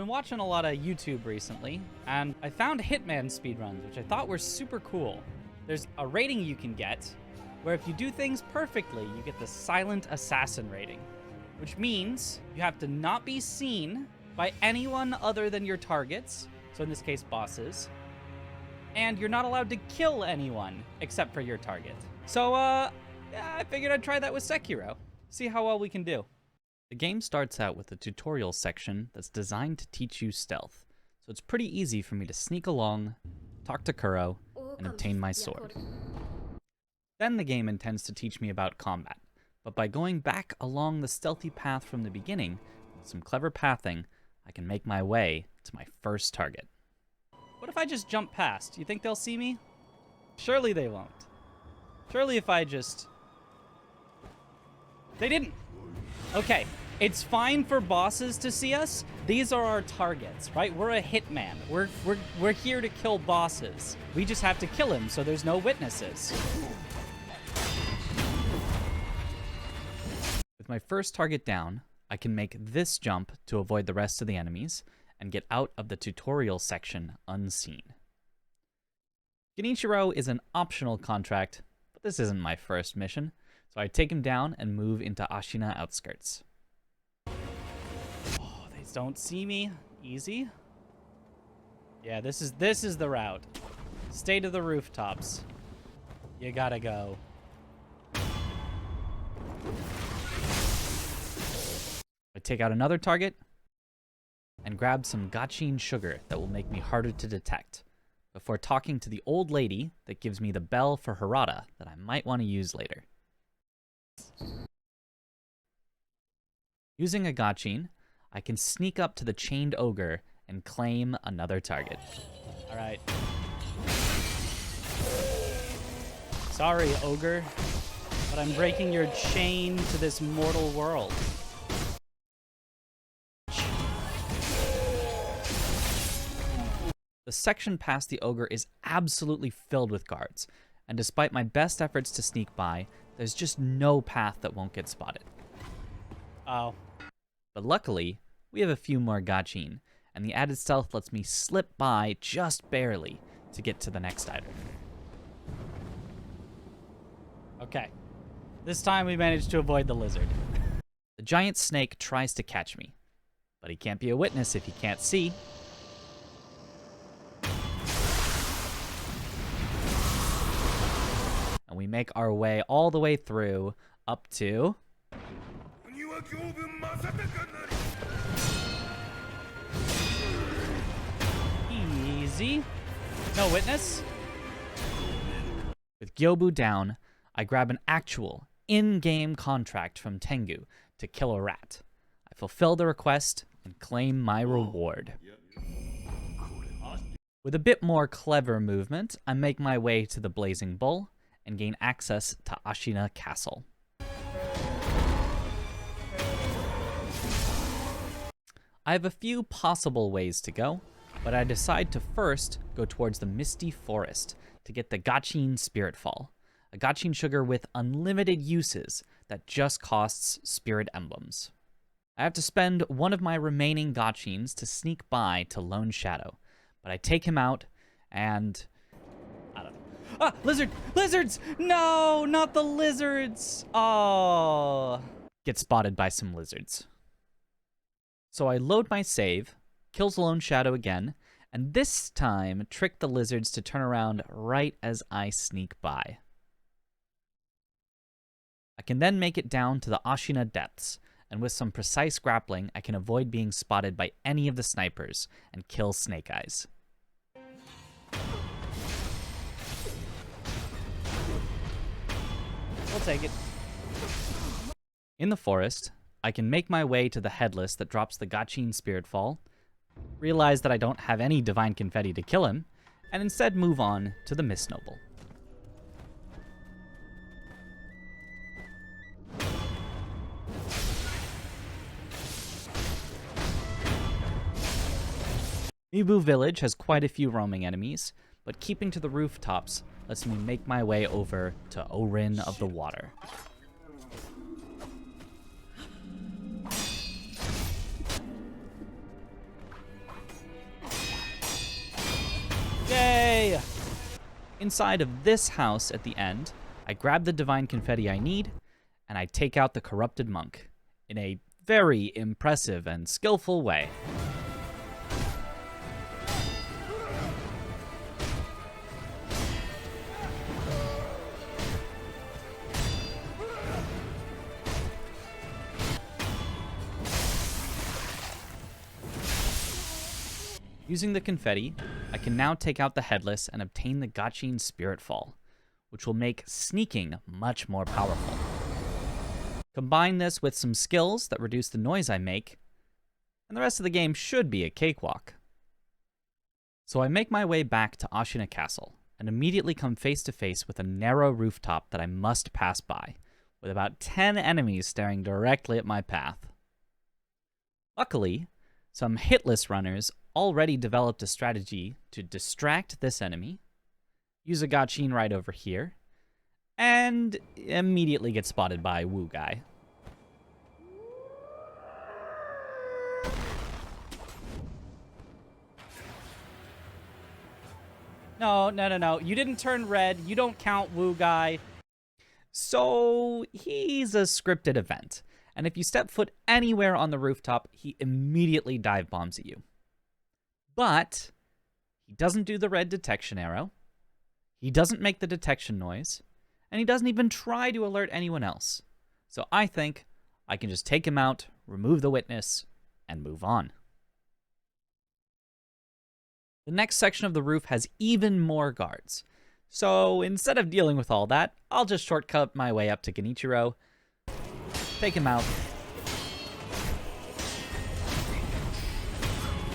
been watching a lot of YouTube recently, and I found Hitman speedruns, which I thought were super cool. There's a rating you can get, where if you do things perfectly, you get the Silent Assassin rating, which means you have to not be seen by anyone other than your targets, so in this case, bosses, and you're not allowed to kill anyone except for your target. So, I figured I'd try that with Sekiro, see how well we can do. The game starts out with a tutorial section that's designed to teach you stealth, so it's pretty easy for me to sneak along, talk to Kuro, and obtain my sword. Then the game intends to teach me about combat, but by going back along the stealthy path from the beginning, with some clever pathing, I can make my way to my first target. What if I just jump past? You think they'll see me? Surely they won't. Surely if I just... They didn't! Okay, it's fine for bosses to see us. These are our targets, right? We're a hitman. We're here to kill bosses. We just have to kill him so there's no witnesses. With my first target down, I can make this jump to avoid the rest of the enemies and get out of the tutorial section unseen. Genichiro is an optional contract, but this isn't my first mission. So I take him down and move into Ashina outskirts. Oh, they don't see me. Easy. Yeah, this is the route. Stay to the rooftops. You gotta go. I take out another target and grab some gachin sugar that will make me harder to detect before talking to the old lady that gives me the bell for Harada that I might want to use later. Using a gachin, I can sneak up to the chained ogre and claim another target. All right. Sorry, ogre, but I'm breaking your chain to this mortal world. The section past the ogre is absolutely filled with guards, and despite my best efforts to sneak by, there's just no path that won't get spotted. Oh. But luckily, we have a few more gachin, and the added stealth lets me slip by just barely to get to the next item. Okay. This time we managed to avoid the lizard. The giant snake tries to catch me, but he can't be a witness if he can't see. And we make our way all the way through up to... Easy. No witness. With Gyobu down, I grab an actual in-game contract from Tengu to kill a rat. I fulfill the request and claim my reward. With a bit more clever movement, I make my way to the Blazing Bull and gain access to Ashina Castle. I have a few possible ways to go, but I decide to first go towards the Misty Forest to get the Gachin Spirit Fall, a gachin sugar with unlimited uses that just costs spirit emblems. I have to spend one of my remaining gachins to sneak by to Lone Shadow, but I take him out and... I don't know. Ah, lizard! Lizards! No, not the lizards! Oh. Get spotted by some lizards. So I load my save, kills Lone Shadow again, and this time trick the lizards to turn around right as I sneak by. I can then make it down to the Ashina depths, and with some precise grappling, I can avoid being spotted by any of the snipers and kill Snake Eyes. We'll take it. In the forest, I can make my way to the headless that drops the Gachin Spirit Fall, realize that I don't have any Divine Confetti to kill him, and instead move on to the Mist Noble. Mibu Village has quite a few roaming enemies, but keeping to the rooftops lets me make my way over to Orin of the Water. Inside of this house at the end, I grab the divine confetti I need, and I take out the corrupted monk in a very impressive and skillful way. Using the confetti, I can now take out the headless and obtain the Gachin Spirit Fall, which will make sneaking much more powerful. Combine this with some skills that reduce the noise I make, and the rest of the game should be a cakewalk. So I make my way back to Ashina Castle, and immediately come face to face with a narrow rooftop that I must pass by, with about 10 enemies staring directly at my path. Luckily, some hitless runners already developed a strategy to distract this enemy, use a Gachin right over here, and immediately get spotted by Wu Guy. No. You didn't turn red. You don't count, Wu Guy. So, he's a scripted event. And if you step foot anywhere on the rooftop, he immediately dive bombs at you. But he doesn't do the red detection arrow. He doesn't make the detection noise. And he doesn't even try to alert anyone else. So I think I can just take him out, remove the witness, and move on. The next section of the roof has even more guards. So instead of dealing with all that, I'll just shortcut my way up to Genichiro, take him out.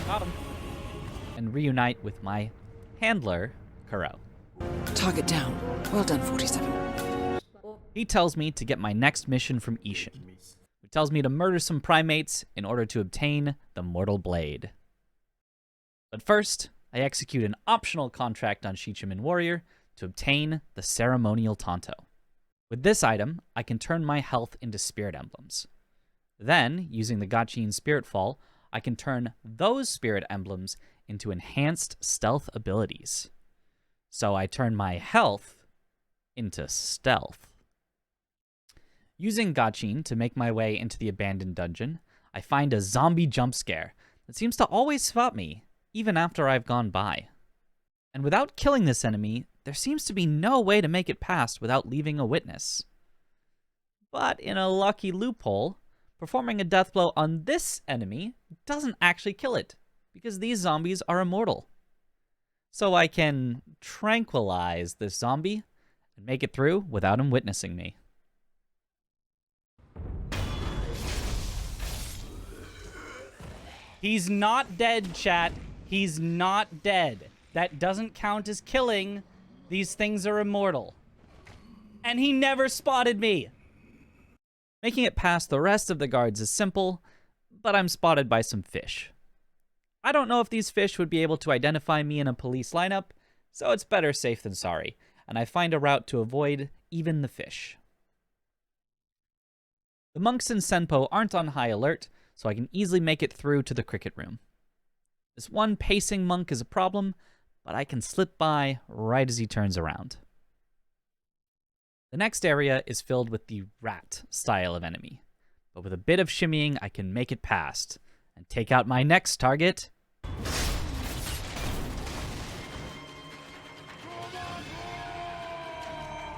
Got him. And reunite with my handler, Kuro. Target down. Well done, 47. He tells me to get my next mission from Ishin, who tells me to murder some primates in order to obtain the Mortal Blade. But first, I execute an optional contract on Shichiman Warrior to obtain the Ceremonial Tanto. With this item, I can turn my health into spirit emblems. Then, using the Gachin Spirit Fall, I can turn those spirit emblems into enhanced stealth abilities. So I turn my health into stealth. Using Gachin to make my way into the abandoned dungeon, I find a zombie jump scare that seems to always spot me, even after I've gone by. And without killing this enemy, there seems to be no way to make it past without leaving a witness. But in a lucky loophole, performing a death blow on this enemy doesn't actually kill it, because these zombies are immortal. So I can tranquilize this zombie and make it through without him witnessing me. He's not dead, chat. He's not dead. That doesn't count as killing. These things are immortal. And he never spotted me. Making it past the rest of the guards is simple, but I'm spotted by some fish. I don't know if these fish would be able to identify me in a police lineup, so it's better safe than sorry, and I find a route to avoid even the fish. The monks in Senpo aren't on high alert, so I can easily make it through to the cricket room. This one pacing monk is a problem, but I can slip by right as he turns around. The next area is filled with the rat style of enemy, but with a bit of shimmying I can make it past and take out my next target.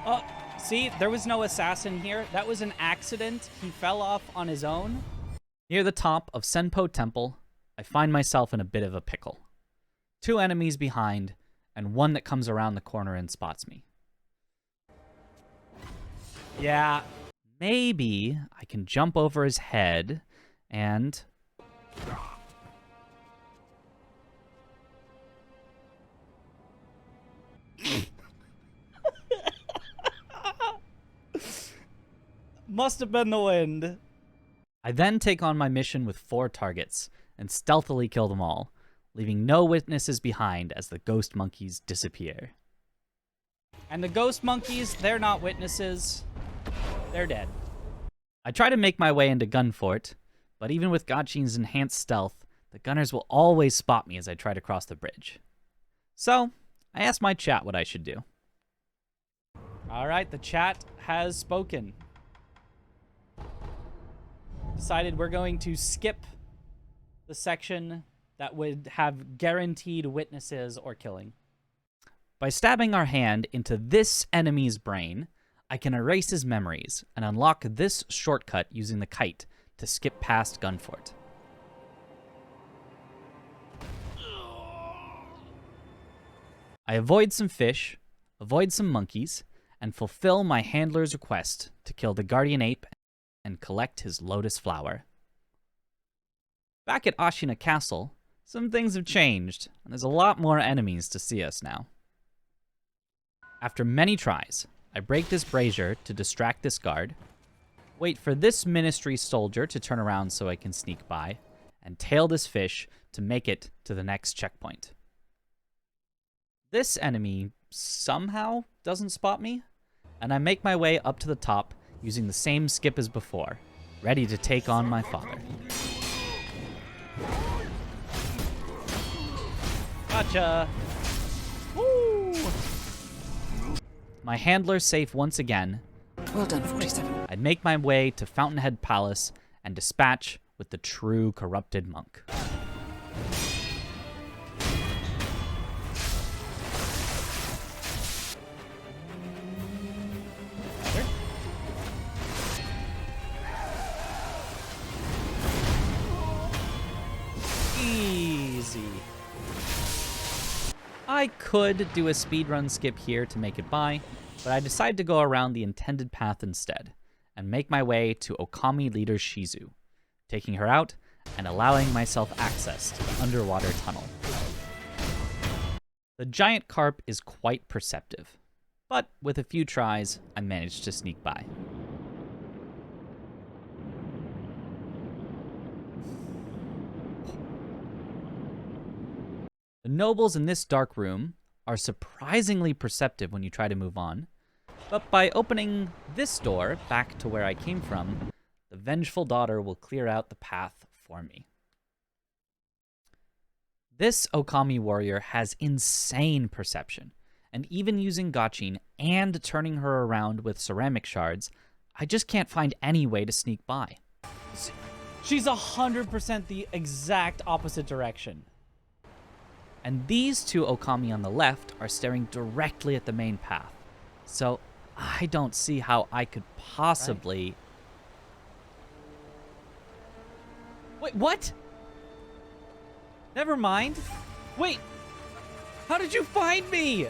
Oh, see, there was no assassin here. That was an accident. He fell off on his own. Near the top of Senpo Temple, I find myself in a bit of a pickle. 2 enemies behind, and one that comes around the corner and spots me. Yeah, maybe I can jump over his head and... Must have been the wind. I then take on my mission with 4 targets and stealthily kill them all, leaving no witnesses behind as the ghost monkeys disappear. And the ghost monkeys, they're not witnesses. They're dead. I try to make my way into Gunfort, but even with Gachin's enhanced stealth, the gunners will always spot me as I try to cross the bridge. So, I asked my chat what I should do. All right, the chat has spoken. Decided we're going to skip the section that would have guaranteed witnesses or killing. By stabbing our hand into this enemy's brain, I can erase his memories and unlock this shortcut using the kite to skip past Gunfort. I avoid some fish, avoid some monkeys, and fulfill my handler's request to kill the guardian ape and collect his lotus flower. Back at Ashina Castle, some things have changed, and there's a lot more enemies to see us now. After many tries, I break this brazier to distract this guard, wait for this ministry soldier to turn around so I can sneak by, and tail this fish to make it to the next checkpoint. This enemy somehow doesn't spot me, and I make my way up to the top using the same skip as before, ready to take on my father. Gotcha! Woo! My handler safe once again. Well done, 47. I'd make my way to Fountainhead Palace and dispatch with the true corrupted monk. Easy. I could do a speedrun skip here to make it by, but I decided to go around the intended path instead, and make my way to Okami leader Shizu, taking her out and allowing myself access to the underwater tunnel. The giant carp is quite perceptive, but with a few tries, I managed to sneak by. The nobles in this dark room are surprisingly perceptive when you try to move on, but by opening this door back to where I came from, the vengeful daughter will clear out the path for me. This Okami warrior has insane perception, and even using Gachin and turning her around with ceramic shards, I just can't find any way to sneak by. She's 100% the exact opposite direction. And these two Okami on the left are staring directly at the main path. So I don't see how I could possibly... Wait, what? Never mind. Wait, how did you find me?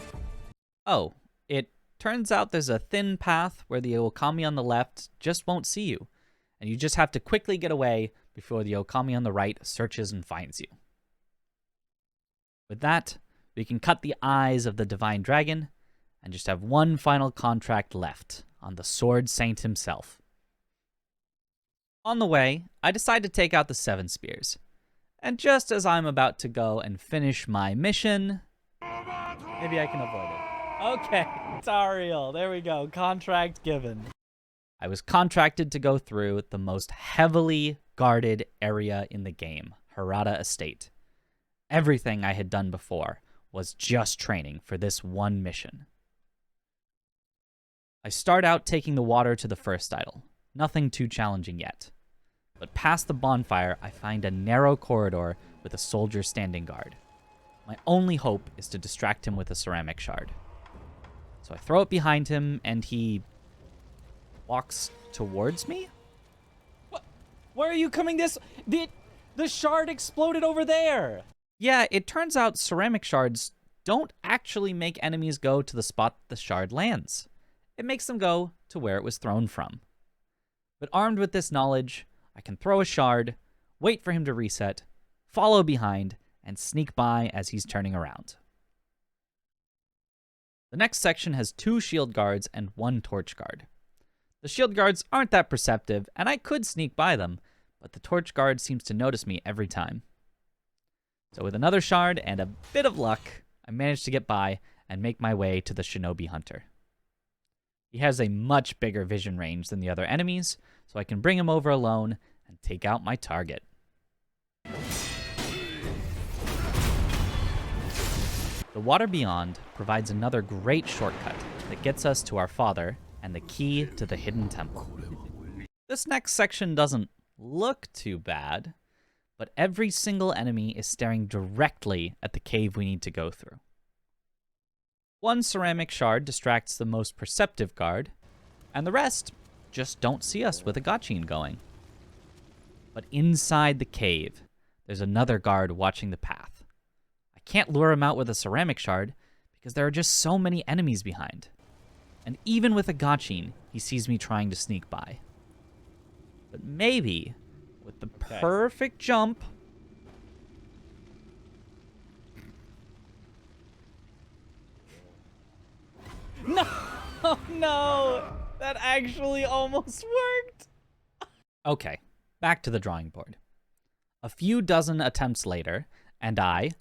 Oh, it turns out there's a thin path where the Okami on the left just won't see you. And you just have to quickly get away before the Okami on the right searches and finds you. With that, we can cut the eyes of the Divine Dragon and just have one final contract left on the Sword Saint himself. On the way, I decide to take out the 7 spears. And just as I'm about to go and finish my mission, maybe I can avoid it. Okay, Tariel, there we go, contract given. I was contracted to go through the most heavily guarded area in the game, Harada Estate. Everything I had done before was just training for this one mission. I start out taking the water to the first idol. Nothing too challenging yet. But past the bonfire, I find a narrow corridor with a soldier standing guard. My only hope is to distract him with a ceramic shard. So I throw it behind him, and he walks towards me? What? Where are you coming this? The shard exploded over there! Yeah, it turns out ceramic shards don't actually make enemies go to the spot the shard lands. It makes them go to where it was thrown from. But armed with this knowledge, I can throw a shard, wait for him to reset, follow behind, and sneak by as he's turning around. The next section has 2 shield guards and 1 torch guard. The shield guards aren't that perceptive, and I could sneak by them, but the torch guard seems to notice me every time. So with another shard and a bit of luck, I managed to get by and make my way to the Shinobi Hunter. He has a much bigger vision range than the other enemies, so I can bring him over alone and take out my target. The water beyond provides another great shortcut that gets us to our father and the key to the hidden temple. This next section doesn't look too bad, but every single enemy is staring directly at the cave we need to go through. One ceramic shard distracts the most perceptive guard, and the rest just don't see us with a gotchine going. But inside the cave, there's another guard watching the path. I can't lure him out with a ceramic shard because there are just so many enemies behind. And even with a gotchine, he sees me trying to sneak by. But maybe, with the perfect jump... No! Oh, no! That actually almost worked! Okay, back to the drawing board. A few dozen attempts later, and I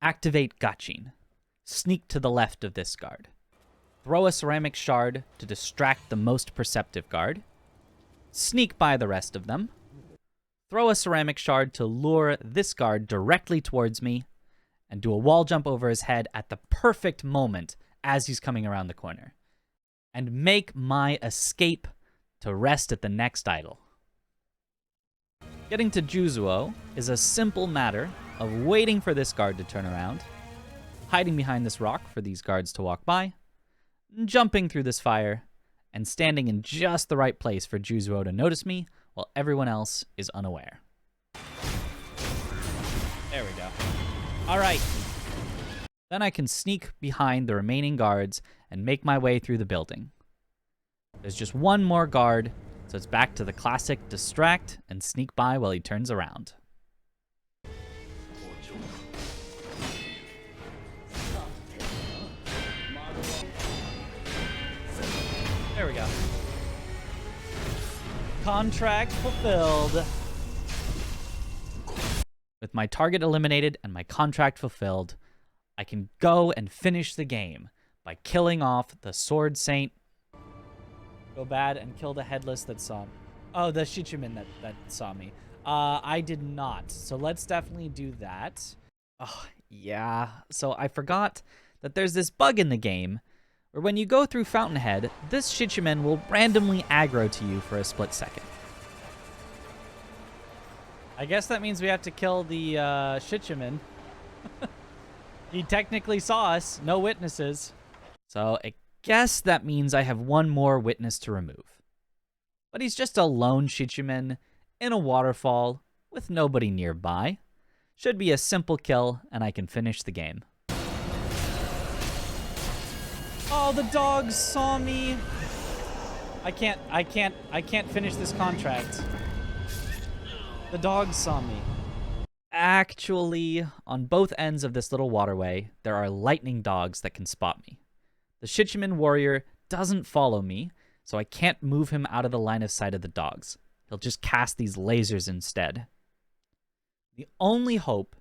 activate gotchine, sneak to the left of this guard, throw a ceramic shard to distract the most perceptive guard, sneak by the rest of them, throw a ceramic shard to lure this guard directly towards me, and do a wall jump over his head at the perfect moment as he's coming around the corner, and make my escape to rest at the next idol. Getting to Juzuo is a simple matter of waiting for this guard to turn around, hiding behind this rock for these guards to walk by, jumping through this fire, and standing in just the right place for Juzuo to notice me while everyone else is unaware. There we go. All right. Then I can sneak behind the remaining guards and make my way through the building. There's just one more guard, so it's back to the classic distract and sneak by while he turns around. There we go. Contract fulfilled. With my target eliminated and my contract fulfilled, I can go and finish the game by killing off the Sword Saint. Go bad and kill the headless that saw me. Oh, the Shichiman that saw me. I did not. So let's definitely do that. Oh, yeah. So I forgot that there's this bug in the game where when you go through Fountainhead, this Shichiman will randomly aggro to you for a split second. I guess that means we have to kill the Shichiman. He technically saw us, no witnesses. So I guess that means I have one more witness to remove. But he's just a lone Shichiman in a waterfall with nobody nearby. Should be a simple kill, and I can finish the game. Oh, the dogs saw me. I can't finish this contract. The dogs saw me. Actually, on both ends of this little waterway, there are lightning dogs that can spot me. The Shichiman warrior doesn't follow me, so I can't move him out of the line of sight of the dogs. He'll just cast these lasers instead. The only hope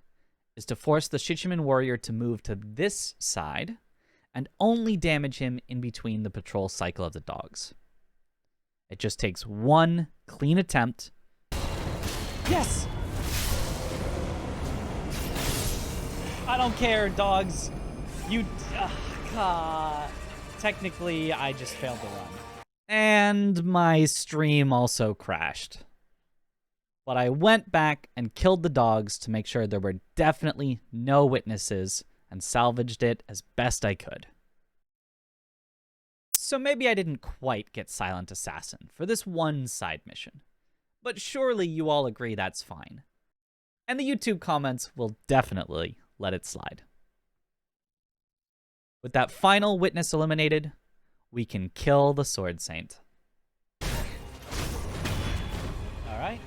is to force the Shichiman warrior to move to this side and only damage him in between the patrol cycle of the dogs. It just takes one clean attempt. Yes! I don't care, dogs. Technically, I just failed to run. And my stream also crashed. But I went back and killed the dogs to make sure there were definitely no witnesses and salvaged it as best I could. So maybe I didn't quite get Silent Assassin for this one side mission. But surely you all agree that's fine. And the YouTube comments will definitely let it slide. With that final witness eliminated, we can kill the Sword Saint. All right.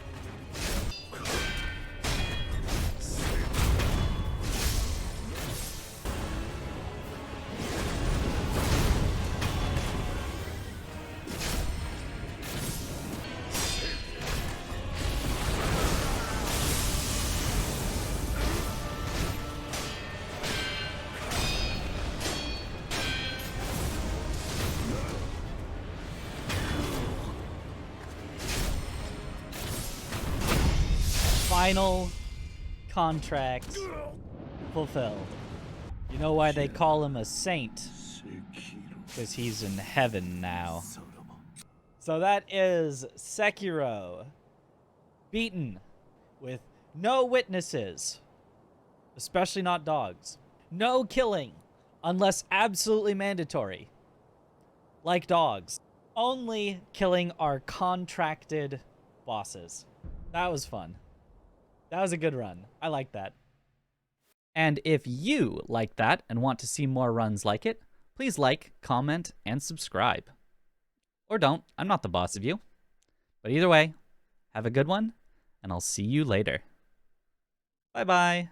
Final contract fulfilled. You know why they call him a saint? Because he's in heaven now. So that is Sekiro. Beaten with no witnesses, especially not dogs. No killing, unless absolutely mandatory, like dogs. Only killing our contracted bosses. That was fun. That was a good run. I like that. And if you like that and want to see more runs like it, please like, comment, and subscribe. Or don't. I'm not the boss of you. But either way, have a good one, and I'll see you later. Bye-bye.